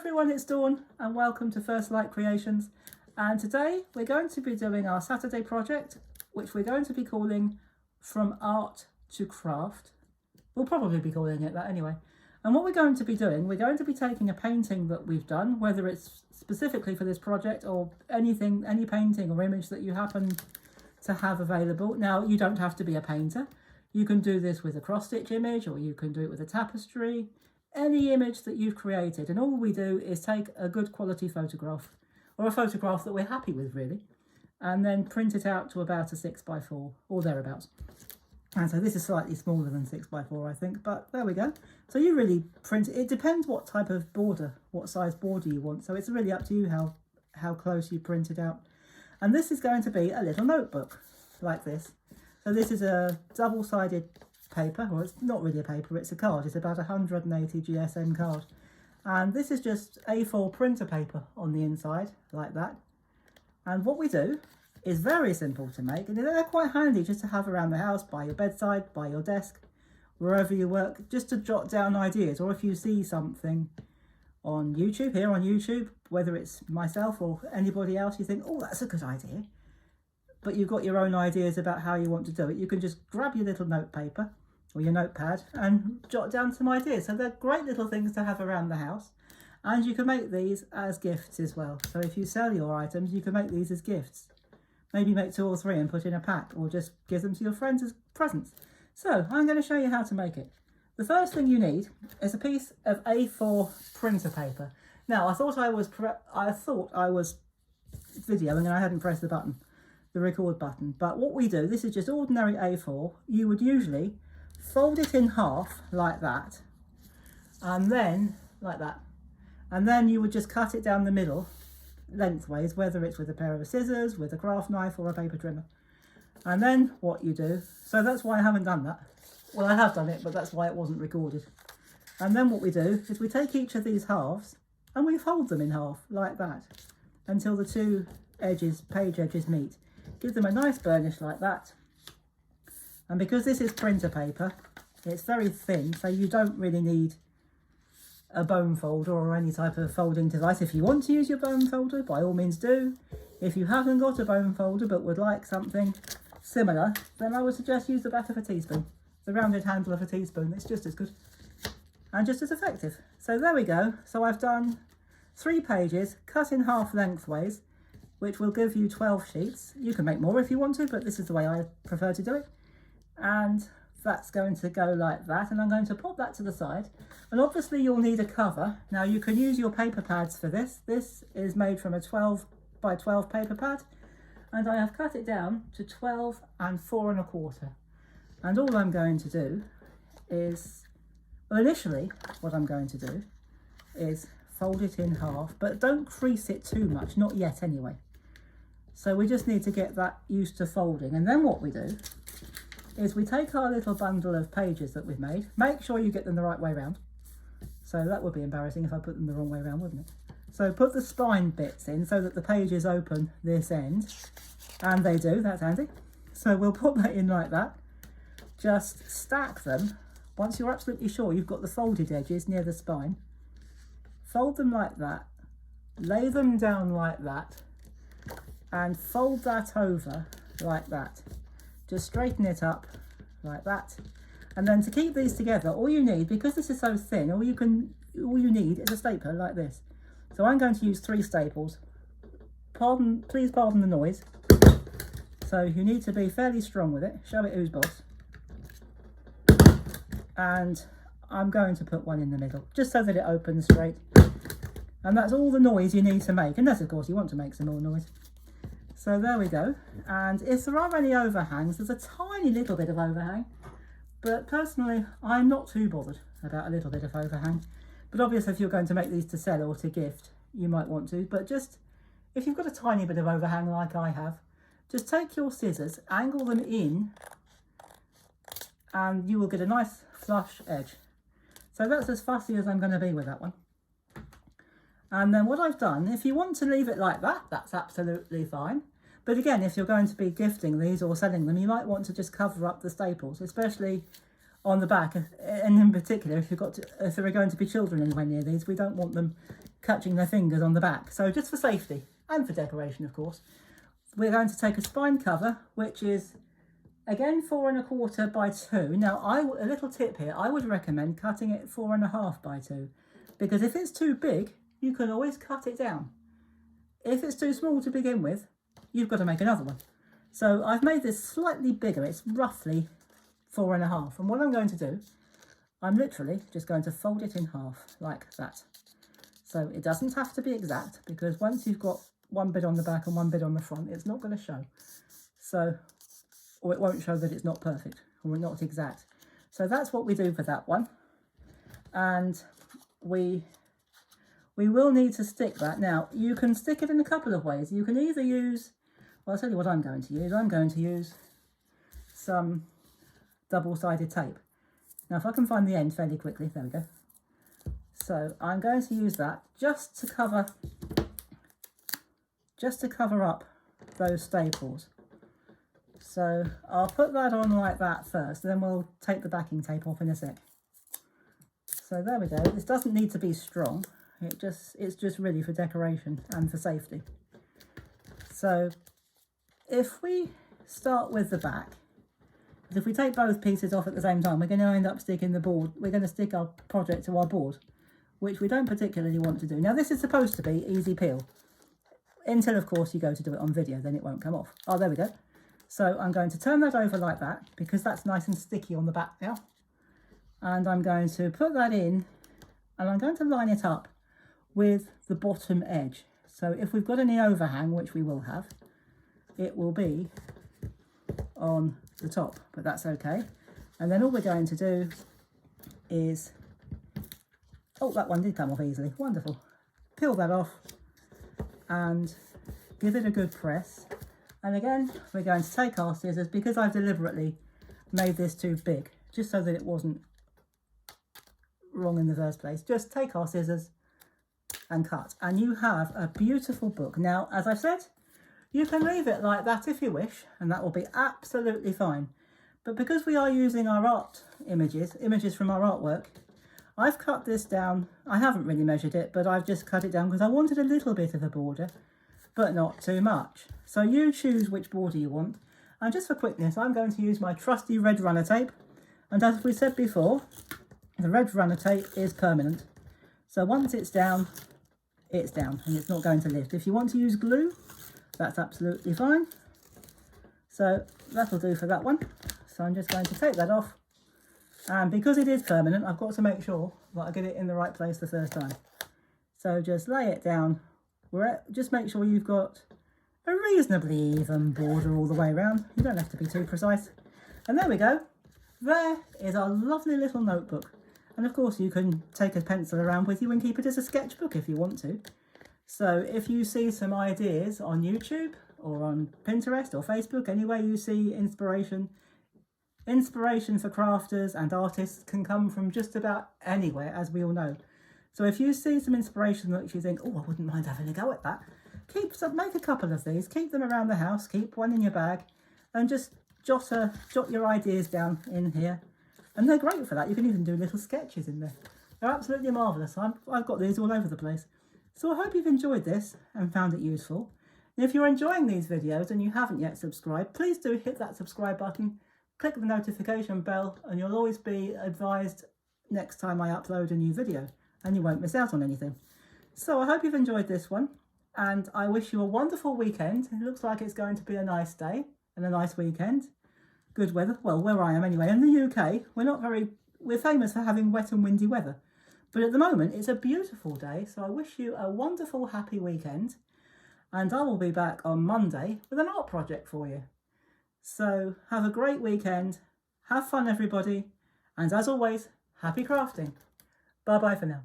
everyone, it's Dawn and welcome to First Light Creations, and today we're going to be doing our Saturday project, which we're going to be calling From Art to Craft. We'll probably be calling it that anyway. And what we're going to be doing, we're going to be taking a painting that we've done, whether it's specifically for this project or anything, any painting or image that you happen to have available. Now, you don't have to be a painter. You can do this with a cross-stitch image, or you can do it with a tapestry, any image that you've created. And all we do is take a good quality photograph, or a photograph that we're happy with really, and then print it out to about a 6x4 or thereabouts. And so this is slightly smaller than 6x4, I think, but there we go. So you really print it depends what type of border, what size border you want. So it's really up to you how close you print it out. And this is going to be a little notebook like this. So this is a double-sided paper, well, it's not really a paper, it's a card. It's about 180 GSM card. And this is just A4 printer paper on the inside, like that. And what we do is very simple to make, and they're quite handy just to have around the house, by your bedside, by your desk, wherever you work, just to jot down ideas. Or if you see something on YouTube, here on YouTube, whether it's myself or anybody else, you think, oh, that's a good idea, but you've got your own ideas about how you want to do it, you can just grab your little note paper or your notepad and jot down some ideas. So they're great little things to have around the house, and you can make these as gifts as well. So if you sell your items, you can make these as gifts. Maybe make 2 or 3 and put in a pack, or just give them to your friends as presents. So I'm going to show you how to make it. The first thing you need is a piece of A4 printer paper. Now I thought I was videoing and I hadn't pressed the button, the record button. But what we do, this is just ordinary A4. You would usually fold it in half like that, and then like that, and then you would just cut it down the middle lengthways, whether it's with a pair of scissors, with a craft knife or a paper trimmer. And then what you do, so that's why I haven't done that. Well, I have done it, but that's why it wasn't recorded. And then what we do is we take each of these halves and we fold them in half like that until the 2 edges, page edges, meet. Give them a nice burnish like that. And because this is printer paper, it's very thin, so you don't really need a bone folder or any type of folding device. If you want to use your bone folder, by all means do. If you haven't got a bone folder but would like something similar, then I would suggest use the back of a teaspoon. The rounded handle of a teaspoon, it's just as good and just as effective. So there we go. So I've done 3 pages cut in half lengthways, which will give you 12 sheets. You can make more if you want to, but this is the way I prefer to do it. And that's going to go like that, and I'm going to pop that to the side. And obviously you'll need a cover. Now you can use your paper pads for this. This is made from a 12 by 12 paper pad, and I have cut it down to 12 and 4 1/4. And all I'm going to do is, well, initially what I'm going to do is fold it in half, but don't crease it too much, not yet anyway. So we just need to get that used to folding. And then what we do is we take our little bundle of pages that we've made. Make sure you get them the right way round. So that would be embarrassing if I put them the wrong way round, wouldn't it? So put the spine bits in so that the pages open this end, and they do, that's handy. So we'll put that in like that. Just stack them. Once you're absolutely sure you've got the folded edges near the spine, fold them like that, lay them down like that, and fold that over like that. Just straighten it up like that. And then to keep these together, all you need, because this is so thin, all you need is a stapler like this. So I'm going to use 3 staples. Please pardon the noise. So you need to be fairly strong with it. Show it who's boss. And I'm going to put one in the middle, just so that it opens straight. And that's all the noise you need to make, unless of course you want to make some more noise. So there we go. And if there are any overhangs, there's a tiny little bit of overhang, but personally I'm not too bothered about a little bit of overhang. But obviously if you're going to make these to sell or to gift, you might want to. But just, if you've got a tiny bit of overhang like I have, just take your scissors, angle them in, and you will get a nice flush edge. So that's as fussy as I'm going to be with that one. And then what I've done, if you want to leave it like that, that's absolutely fine. But again, if you're going to be gifting these or selling them, you might want to just cover up the staples, especially on the back. And in particular, if there are going to be children anywhere near these, we don't want them catching their fingers on the back. So just for safety and for decoration, of course, we're going to take a spine cover, which is again 4 1/4 by 2. Now, a little tip here, I would recommend cutting it 4 1/2 by 2, because if it's too big, you can always cut it down. If it's too small to begin with, you've got to make another one. So I've made this slightly bigger. It's roughly 4 1/2. And what I'm going to do, I'm literally just going to fold it in half like that. So it doesn't have to be exact, because once you've got one bit on the back and one bit on the front, it's not going to show. So, or it won't show that it's not perfect or not exact. So that's what we do for that one. And we will need to stick that. Now, you can stick it in a couple of ways. You can either use, well, I'll tell you what I'm going to use. I'm going to use some double-sided tape. Now, if I can find the end fairly quickly, there we go. So I'm going to use that just to cover up those staples. So I'll put that on like that first, and then we'll take the backing tape off in a sec. So there we go. This doesn't need to be strong. It's just really for decoration and for safety. So if we start with the back, if we take both pieces off at the same time, we're going to end up sticking the board. We're going to stick our project to our board, which we don't particularly want to do. Now, this is supposed to be easy peel, until, of course, you go to do it on video, then it won't come off. Oh, there we go. So I'm going to turn that over like that, because that's nice and sticky on the back now. And I'm going to put that in, and I'm going to line it up with the bottom edge. So if we've got any overhang, which we will have, it will be on the top, but that's okay. And then all we're going to do is, oh, that one did come off easily, wonderful. Peel that off and give it a good press. And again, we're going to take our scissors, because I've deliberately made this too big, just so that it wasn't wrong in the first place. Just take our scissors and cut, and you have a beautiful book. Now, as I've said, you can leave it like that if you wish, and that will be absolutely fine. But because we are using our art images from our artwork, I've cut this down. I haven't really measured it, but I've just cut it down because I wanted a little bit of a border, but not too much. So you choose which border you want. And just for quickness, I'm going to use my trusty red runner tape. And as we said before, the red runner tape is permanent. So once it's down, and it's not going to lift. If you want to use glue, that's absolutely fine. So that'll do for that one. So I'm just going to take that off. And because it is permanent, I've got to make sure that I get it in the right place the first time. So just lay it down. Just make sure you've got a reasonably even border all the way around. You don't have to be too precise. And there we go. There is our lovely little notebook. And of course you can take a pencil around with you and keep it as a sketchbook if you want to. So if you see some ideas on YouTube or on Pinterest or Facebook, anywhere you see inspiration for crafters and artists can come from just about anywhere, as we all know. So if you see some inspiration that you think, oh, I wouldn't mind having a go at that, make a couple of these, keep them around the house, keep one in your bag, and just jot your ideas down in here. And they're great for that. You can even do little sketches in there. They're absolutely marvellous. I've got these all over the place. So I hope you've enjoyed this and found it useful. And if you're enjoying these videos and you haven't yet subscribed, please do hit that subscribe button, click the notification bell, and you'll always be advised next time I upload a new video, and you won't miss out on anything. So I hope you've enjoyed this one, and I wish you a wonderful weekend. It looks like it's going to be a nice day and a nice weekend. Good weather, well, where I am anyway. In the UK, we're famous for having wet and windy weather. But at the moment, it's a beautiful day, so I wish you a wonderful, happy weekend. And I will be back on Monday with an art project for you. So have a great weekend, have fun everybody, and as always, happy crafting. Bye bye for now.